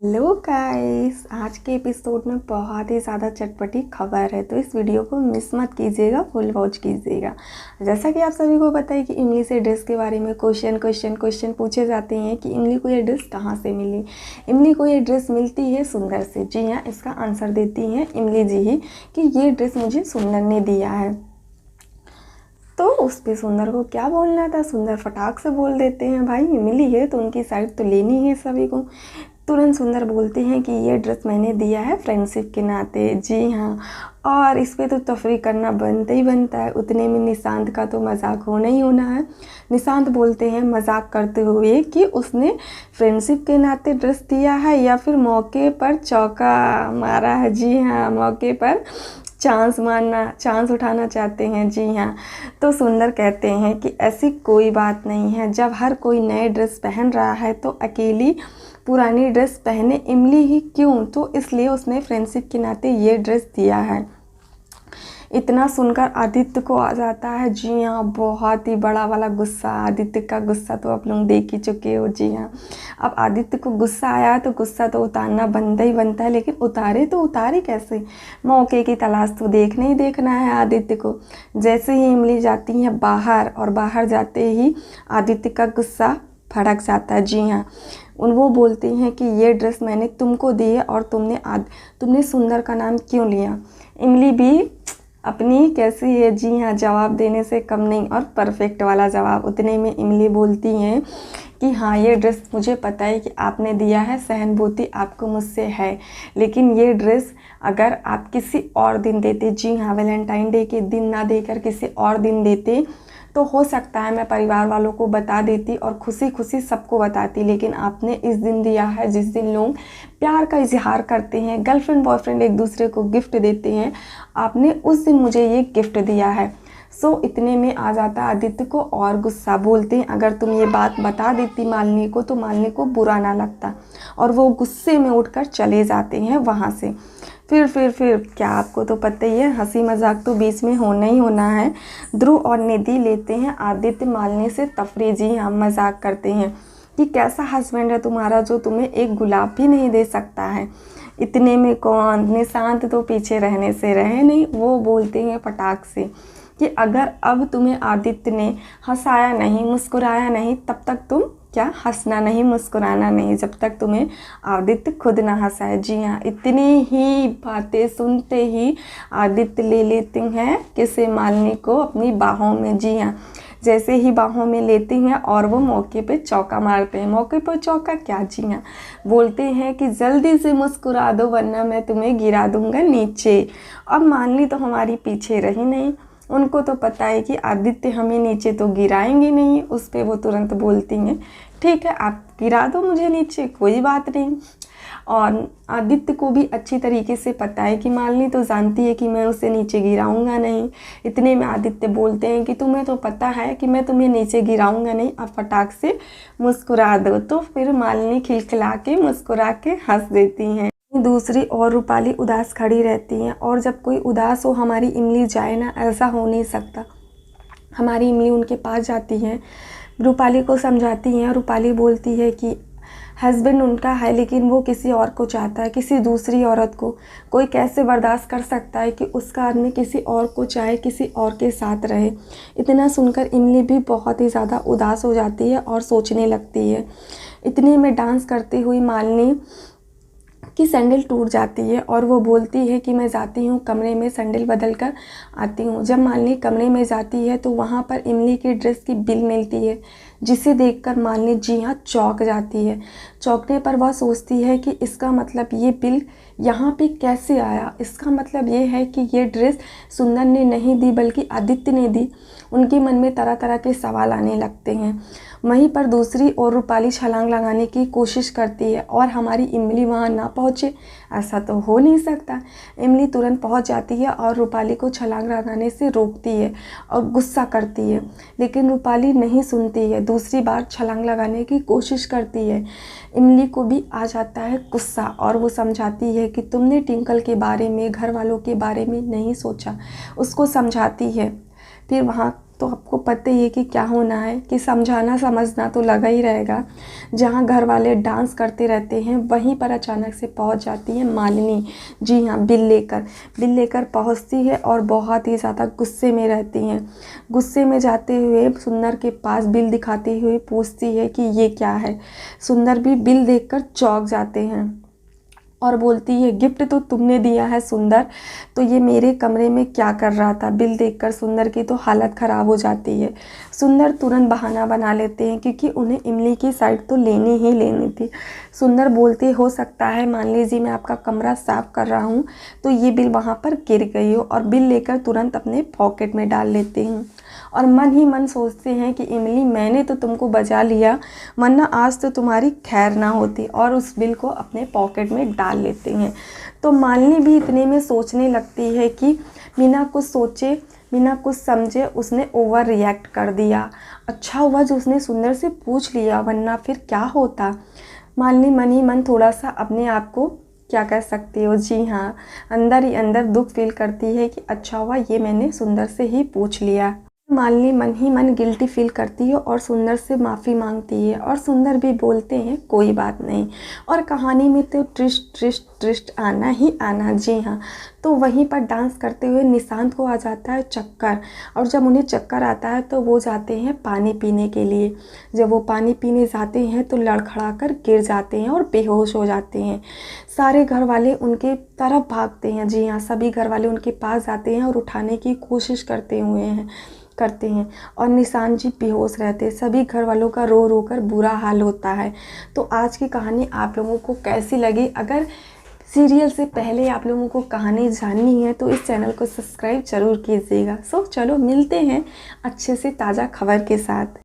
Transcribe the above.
Hello guys, आज के episode में बहुत ही ज़्यादा चटपटी खबर है, तो इस वीडियो को मिस मत कीजिएगा, फुल वॉच कीजिएगा। जैसा कि आप सभी को पता है कि इमली से ड्रेस के बारे में क्वेश्चन पूछे जाते हैं कि इमली को ये ड्रेस कहाँ से मिली। इमली को ये ड्रेस मिलती है सुंदर से। जी हाँ, इसका आंसर देती हैं इमली जी ही कि ये ड्रेस मुझे सुंदर ने दिया है। तो उस पे सुंदर को क्या बोलना था, सुंदर फटाक से बोल देते हैं भाई इमली है तो उनकी साइड तो लेनी है सभी को। तुरंत सुंदर बोलते हैं कि ये ड्रेस मैंने दिया है फ्रेंडशिप के नाते। जी हाँ, और इस पे तो तफरी करना बनता ही बनता है। उतने में निशांत का तो मजाक होना ही होना है। निशांत बोलते हैं मजाक करते हुए कि उसने फ्रेंडशिप के नाते ड्रेस दिया है या फिर मौके पर चौका मारा है। जी हाँ, मौके पर चांस उठाना चाहते हैं। जी हाँ, तो सुंदर कहते हैं कि ऐसी कोई बात नहीं है, जब हर कोई नए ड्रेस पहन रहा है तो अकेली पुरानी ड्रेस पहने इमली ही क्यों, तो इसलिए उसने फ्रेंडशिप के नाते ये ड्रेस दिया है। इतना सुनकर आदित्य को आ जाता है। जी हाँ, बहुत ही बड़ा वाला गुस्सा। आदित्य का गुस्सा तो आप लोग देख ही चुके हो। जी हाँ, अब आदित्य को गुस्सा आया तो गुस्सा तो उतारना बनता ही बनता है, लेकिन उतारे कैसे। मौके की तलाश तो देखना ही देखना है आदित्य को। जैसे ही इमली जाती है बाहर और बाहर जाते ही आदित्य का गुस्सा भड़क जाता है। जी हाँ, वो बोलते हैं कि ये ड्रेस मैंने तुमको दी है और तुमने सुंदर का नाम क्यों लिया। इमली भी अपनी कैसी है। जी हाँ, जवाब देने से कम नहीं और परफेक्ट वाला जवाब। उतने में इमली बोलती हैं कि हाँ, ये ड्रेस मुझे पता है कि आपने दिया है, सहानुभूति आपको मुझसे है, लेकिन ये ड्रेस अगर आप किसी और दिन देते, जी हाँ, वैलेंटाइन डे के दिन ना देकर किसी और दिन देते तो हो सकता है मैं परिवार वालों को बता देती और खुशी खुशी सबको बताती, लेकिन आपने इस दिन दिया है जिस दिन लोग प्यार का इजहार करते हैं, गर्लफ्रेंड बॉयफ्रेंड एक दूसरे को गिफ्ट देते हैं, आपने उस दिन मुझे ये गिफ्ट दिया है। इतने में आ जाता आदित्य को और गुस्सा। बोलते हैं अगर तुम ये बात बता देती मालिनी को तो मालिनी को बुरा ना लगता, और वो गुस्से में उठकर चले जाते हैं वहाँ से। फिर क्या, आपको तो पता ही है, हंसी मजाक तो बीच में होना ही होना है। ध्रुव और निधि लेते हैं आदित्य मालिनी से तफरी। जी हाँ, मजाक करते हैं कि कैसा हस्बैंड है तुम्हारा जो तुम्हें एक गुलाब भी नहीं दे सकता है। इतने में कौन, निशांत तो पीछे रहने से रहे नहीं। वो बोलते हैं फटाक से कि अगर अब तुम्हें आदित्य ने हंसाया नहीं, मुस्कुराया नहीं, तब तक तुम क्या हंसना नहीं, मुस्कुराना नहीं, जब तक तुम्हें आदित्य खुद ना हंसाए। जी हाँ, इतनी ही बातें सुनते ही आदित्य ले लेते हैं किसे, मालिनी को अपनी बाहों में। जी हाँ, जैसे ही बाहों में लेते हैं और वो मौके पे चौका मारते हैं। मौके पर चौका क्या, जी हाँ, बोलते हैं कि जल्दी से मुस्कुरा दो वरना मैं तुम्हें गिरा दूंगा नीचे। अब मालिनी तो हमारी पीछे रही नहीं, उनको तो पता है कि आदित्य हमें नीचे तो गिराएंगे नहीं। उस पर वो तुरंत बोलती हैं ठीक है, आप गिरा दो मुझे नीचे, कोई बात नहीं। और आदित्य को भी अच्छी तरीके से पता है कि मालिनी तो जानती है कि मैं उसे नीचे गिराऊंगा नहीं। इतने में आदित्य बोलते हैं कि तुम्हें तो पता है कि मैं तुम्हें नीचे गिराऊंगा नहीं, अब फटाक से मुस्कुरा दो। तो फिर मालिनी खिलखिला के मुस्कुरा के हंस देती हैं। दूसरी और रूपाली उदास खड़ी रहती हैं, और जब कोई उदास हो हमारी इमली जाए ना, ऐसा हो नहीं सकता। हमारी इमली उनके पास जाती हैं, रूपाली को समझाती हैं। रूपाली बोलती है कि हस्बैंड उनका है लेकिन वो किसी और को चाहता है, किसी दूसरी औरत को। कोई कैसे बर्दाश्त कर सकता है कि उसका आदमी किसी और को चाहे, किसी और के साथ रहे। इतना सुनकर इमली भी बहुत ही ज़्यादा उदास हो जाती है और सोचने लगती है। इतने में डांस करती हुई मालिनी की सैंडल टूट जाती है और वो बोलती है कि मैं जाती हूँ कमरे में सैंडल बदल कर आती हूँ। जब मालिनी कमरे में जाती है तो वहाँ पर इमली की ड्रेस की बिल मिलती है, जिसे देखकर मालिनी जी हाँ चौंक जाती है। चौंकने पर वह सोचती है कि इसका मतलब ये बिल यहाँ पे कैसे आया। इसका मतलब ये है कि ये ड्रेस सुंदर ने नहीं दी बल्कि आदित्य ने दी। उनके मन में तरह तरह के सवाल आने लगते हैं। वहीं पर दूसरी ओर रूपाली छलांग लगाने की कोशिश करती है और हमारी इमली वहाँ ना पहुँचे, ऐसा तो हो नहीं सकता। इमली तुरंत पहुँच जाती है और रूपाली को छलांग लगाने से रोकती है और गुस्सा करती है, लेकिन रूपाली नहीं सुनती है। दूसरी बार छलांग लगाने की कोशिश करती है। इमली को भी आ जाता है गुस्सा और वो समझाती है कि तुमने ट्विंकल के बारे में, घर वालों के बारे में नहीं सोचा। उसको समझाती है। फिर वहाँ तो आपको पता ही है कि क्या होना है, कि समझाना समझना तो लगा ही रहेगा। जहाँ घर वाले डांस करते रहते हैं वहीं पर अचानक से पहुंच जाती है मालिनी। जी हाँ, बिल लेकर पहुंचती है और बहुत ही ज़्यादा गुस्से में रहती हैं। गुस्से में जाते हुए सुंदर के पास बिल दिखाते हुए पूछती है कि ये क्या है। सुंदर भी बिल देखकर चौंक जाते हैं और बोलती है, गिफ्ट तो तुमने दिया है सुंदर, तो ये मेरे कमरे में क्या कर रहा था। बिल देखकर सुंदर की तो हालत ख़राब हो जाती है। सुंदर तुरंत बहाना बना लेते हैं क्योंकि उन्हें इमली की साइड तो लेनी ही लेनी थी। सुंदर बोलते, हो सकता है मान लीजिए मैं आपका कमरा साफ़ कर रहा हूँ तो ये बिल वहाँ पर गिर गई हो, और बिल लेकर तुरंत अपने पॉकेट में डाल लेते हैं और मन ही मन सोचते हैं कि इमली, मैंने तो तुमको बचा लिया, वरना आज तो तुम्हारी खैर ना होती, और उस बिल को अपने पॉकेट में डाल लेते हैं। तो मालिनी भी इतने में सोचने लगती है कि बिना कुछ सोचे बिना कुछ समझे उसने ओवर रिएक्ट कर दिया। अच्छा हुआ जो उसने सुंदर से पूछ लिया, वरना फिर क्या होता। मालिनी मन ही मन थोड़ा सा अपने आप को क्या कह सकती हो, जी हाँ, अंदर ही अंदर दुख फील करती है कि अच्छा हुआ ये मैंने सुंदर से ही पूछ लिया। मालिनी मन ही मन गिल्टी फील करती है और सुंदर से माफ़ी मांगती है, और सुंदर भी बोलते हैं कोई बात नहीं। और कहानी में तो ट्विस्ट ट्विस्ट ट्विस्ट आना ही आना। जी हाँ, तो वहीं पर डांस करते हुए निशांत को आ जाता है चक्कर, और जब उन्हें चक्कर आता है तो वो जाते हैं पानी पीने के लिए। जब वो पानी पीने जाते हैं तो लड़खड़ा कर गिर जाते हैं और बेहोश हो जाते हैं। सारे घर वाले उनके तरफ भागते हैं। जी हाँ, सभी घर वाले उनके पास जाते हैं और उठाने की कोशिश करते हैं और निशांत जी बेहोश रहते हैं। सभी घर वालों का रो रो कर बुरा हाल होता है। तो आज की कहानी आप लोगों को कैसी लगी? अगर सीरियल से पहले आप लोगों को कहानी जाननी है तो इस चैनल को सब्सक्राइब ज़रूर कीजिएगा। चलो मिलते हैं अच्छे से ताज़ा खबर के साथ।